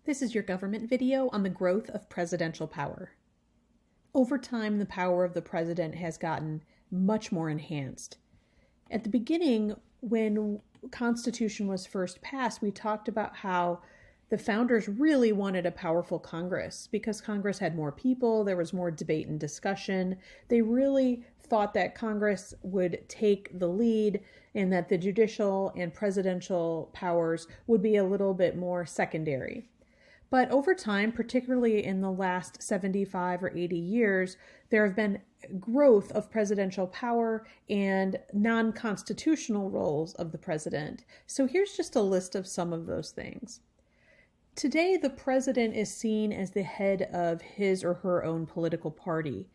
This is your government video on the growth of presidential power. Over time, the power of the president has gotten much more enhanced. At the beginning, when the Constitution was first passed, we talked about how the founders really wanted a powerful Congress because Congress had more people, there was more debate and discussion. They really thought that Congress would take the lead and that the judicial and presidential powers would be a little bit more secondary. But over time, particularly in the last 75 or 80 years, there have been growth of presidential power and non-constitutional roles of the president. So here's just a list of some of those things. Today, the president is seen as the head of his or her own political party.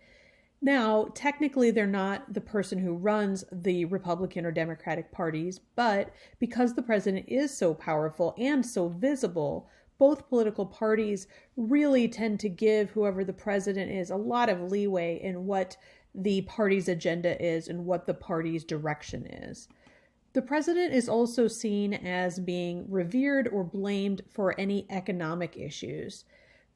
Now, technically, they're not the person who runs the Republican or Democratic parties, but because the president is so powerful and so visible, both political parties really tend to give whoever the president is a lot of leeway in what the party's agenda is and what the party's direction is. The president is also seen as being revered or blamed for any economic issues.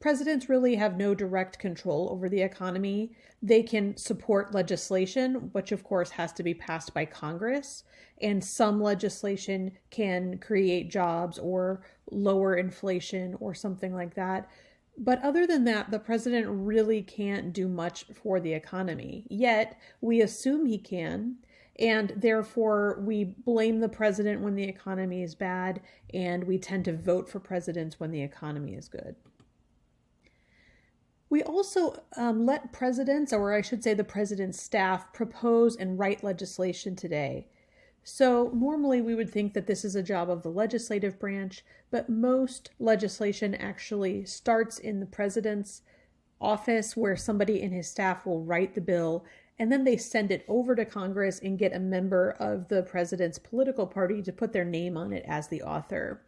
Presidents really have no direct control over the economy. They can support legislation, which of course has to be passed by Congress, and some legislation can create jobs or lower inflation or something like that. But other than that, the president really can't do much for the economy. Yet, we assume he can, and therefore we blame the president when the economy is bad, and we tend to vote for presidents when the economy is good. We also let presidents, or I should say the president's staff, propose and write legislation today. So normally we would think that this is a job of the legislative branch, but most legislation actually starts in the president's office where somebody in his staff will write the bill, and then they send it over to Congress and get a member of the president's political party to put their name on it as the author.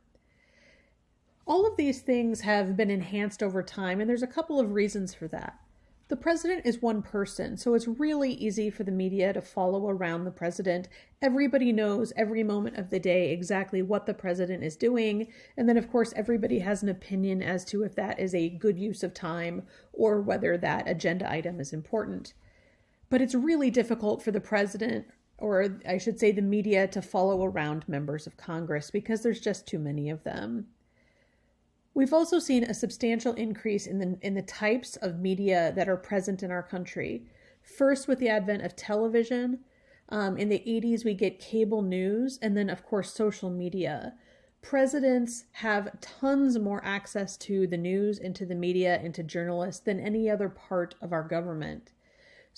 All of these things have been enhanced over time, and there's a couple of reasons for that. The president is one person, so it's really easy for the media to follow around the president. Everybody knows every moment of the day exactly what the president is doing, and then of course everybody has an opinion as to if that is a good use of time or whether that agenda item is important. But it's really difficult for the president, or I should say the media, to follow around members of Congress because there's just too many of them. We've also seen a substantial increase in the types of media that are present in our country. First, with the advent of television. In the 80s, we get cable news, and then, of course, social media. Presidents have tons more access to the news and to the media and to journalists than any other part of our government.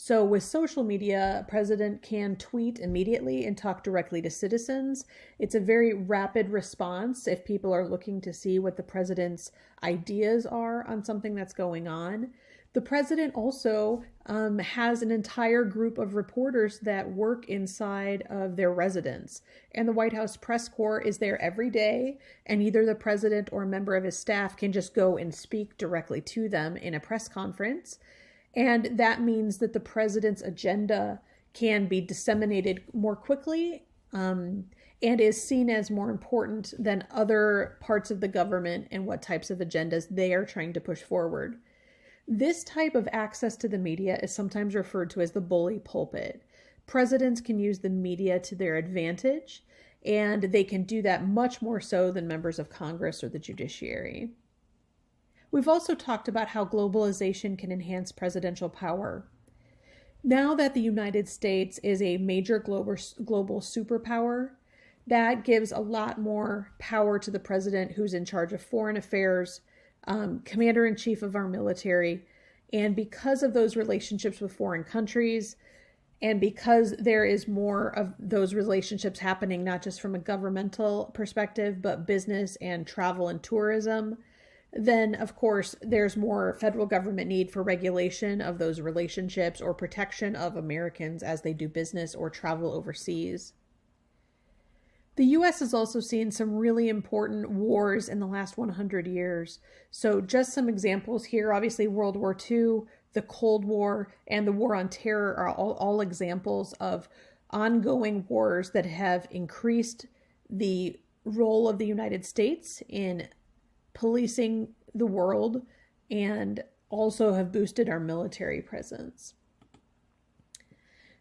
So with social media, a president can tweet immediately and talk directly to citizens. It's a very rapid response if people are looking to see what the president's ideas are on something that's going on. The president also has an entire group of reporters that work inside of their residence. And the White House press corps is there every day, and either the president or a member of his staff can just go and speak directly to them in a press conference. And that means that the president's agenda can be disseminated more quickly and is seen as more important than other parts of the government and what types of agendas they are trying to push forward. This type of access to the media is sometimes referred to as the bully pulpit. Presidents can use the media to their advantage, and they can do that much more so than members of Congress or the judiciary. We've also talked about how globalization can enhance presidential power. Now that the United States is a major global superpower, that gives a lot more power to the president, who's in charge of foreign affairs, commander-in-chief of our military. And because of those relationships with foreign countries, and because there is more of those relationships happening, not just from a governmental perspective, but business and travel and tourism, then of course there's more federal government need for regulation of those relationships or protection of Americans as they do business or travel overseas. The U.S. has also seen some really important wars in the last 100 years. So just some examples here. Obviously, World War II, the Cold War, and the War on Terror are all examples of ongoing wars that have increased the role of the United States in policing the world and also have boosted our military presence.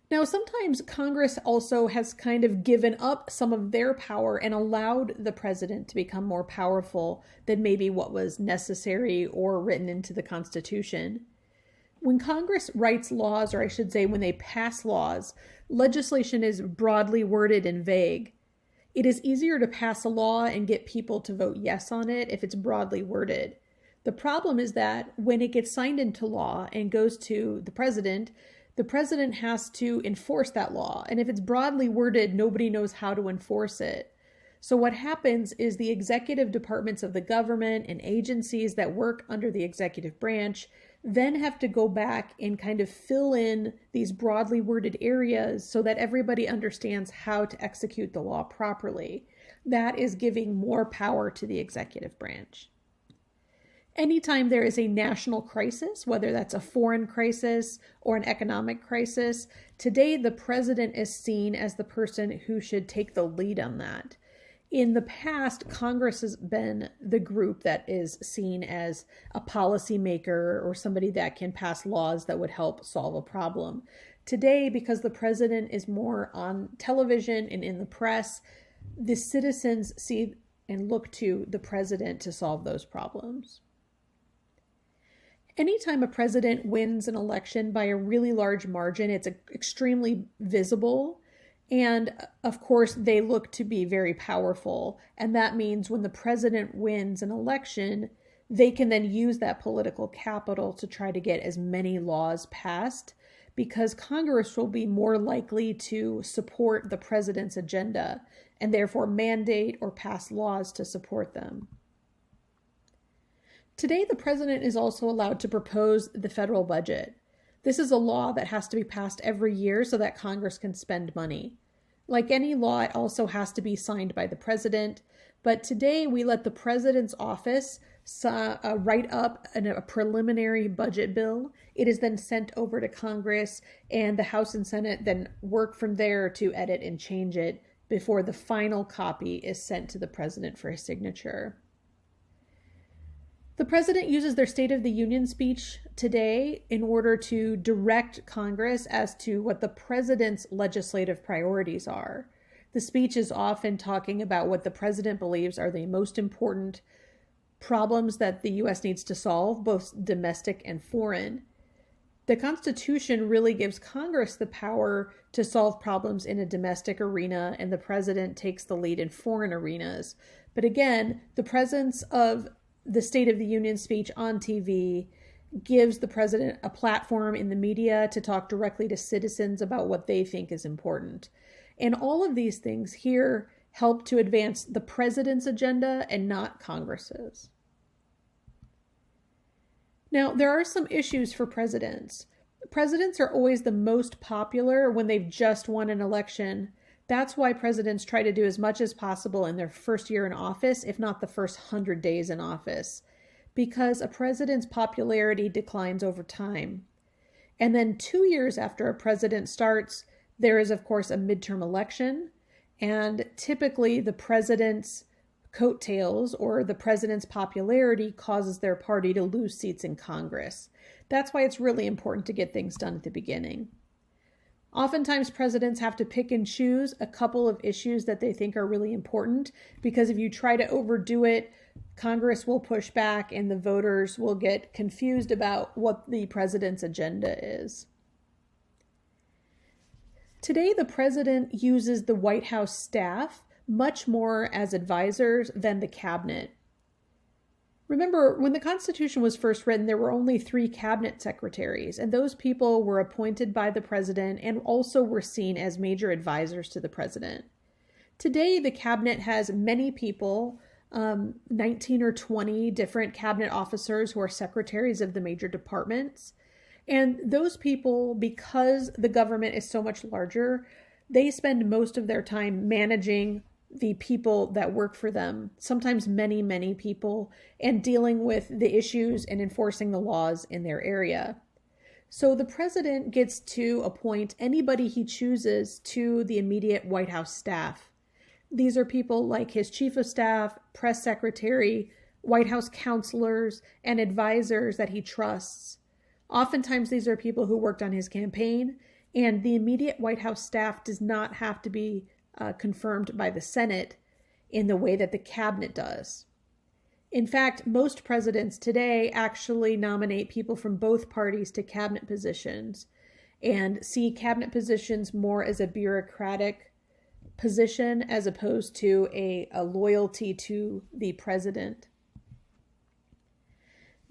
Now, sometimes Congress also has kind of given up some of their power and allowed the president to become more powerful than maybe what was necessary or written into the Constitution. When Congress writes laws, or I should say when they pass laws, legislation is broadly worded and vague. It is easier to pass a law and get people to vote yes on it if it's broadly worded. The problem is that when it gets signed into law and goes to the president has to enforce that law. And if it's broadly worded, nobody knows how to enforce it. So what happens is the executive departments of the government and agencies that work under the executive branch then have to go back and kind of fill in these broadly worded areas so that everybody understands how to execute the law properly. That is giving more power to the executive branch. Anytime there is a national crisis, whether that's a foreign crisis or an economic crisis, today the president is seen as the person who should take the lead on that. In the past, Congress has been the group that is seen as a policymaker or somebody that can pass laws that would help solve a problem. Today, because the president is more on television and in the press, the citizens see and look to the president to solve those problems. Anytime a president wins an election by a really large margin, it's extremely visible. And of course, they look to be very powerful. And that means when the president wins an election, they can then use that political capital to try to get as many laws passed, because Congress will be more likely to support the president's agenda and therefore mandate or pass laws to support them. Today, the president is also allowed to propose the federal budget. This is a law that has to be passed every year so that Congress can spend money. Like any law, it also has to be signed by the president. But today, we let the president's office write up a preliminary budget bill. It is then sent over to Congress, and the House and Senate then work from there to edit and change it before the final copy is sent to the president for his signature. The president uses their State of the Union speech today in order to direct Congress as to what the president's legislative priorities are. The speech is often talking about what the president believes are the most important problems that the U.S. needs to solve, both domestic and foreign. The Constitution really gives Congress the power to solve problems in a domestic arena, and the president takes the lead in foreign arenas. But again, the presence of the State of the Union speech on TV gives the president a platform in the media to talk directly to citizens about what they think is important. And all of these things here help to advance the president's agenda and not Congress's. Now, there are some issues for presidents. Presidents are always the most popular when they've just won an election. That's why presidents try to do as much as possible in their first year in office, if not the first 100 days in office, because a president's popularity declines over time. And then 2 years after a president starts, there is, of course, a midterm election, and typically the president's coattails or the president's popularity causes their party to lose seats in Congress. That's why it's really important to get things done at the beginning. Oftentimes, presidents have to pick and choose a couple of issues that they think are really important, because if you try to overdo it, Congress will push back and the voters will get confused about what the president's agenda is. Today, the president uses the White House staff much more as advisors than the cabinet. Remember, when the Constitution was first written, there were only 3 cabinet secretaries, and those people were appointed by the president and also were seen as major advisors to the president. Today, the cabinet has many people, 19 or 20 different cabinet officers who are secretaries of the major departments. And those people, because the government is so much larger, they spend most of their time managing the people that work for them, sometimes many, many people, and dealing with the issues and enforcing the laws in their area. So the president gets to appoint anybody he chooses to the immediate White House staff. These are people like his chief of staff, press secretary, White House counselors, and advisors that he trusts. Oftentimes, these are people who worked on his campaign, and the immediate White House staff does not have to be confirmed by the Senate in the way that the cabinet does. In fact, most presidents today actually nominate people from both parties to cabinet positions and see cabinet positions more as a bureaucratic position as opposed to a loyalty to the president.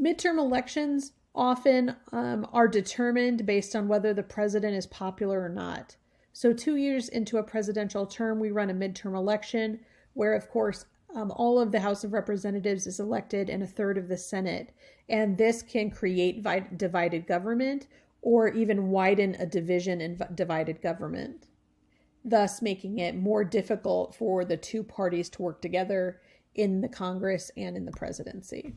Midterm elections often are determined based on whether the president is popular or not. So 2 years into a presidential term, we run a midterm election where, of course, all of the House of Representatives is elected and a third of the Senate. And this can create divided government or even widen a division in divided government, thus making it more difficult for the two parties to work together in the Congress and in the presidency.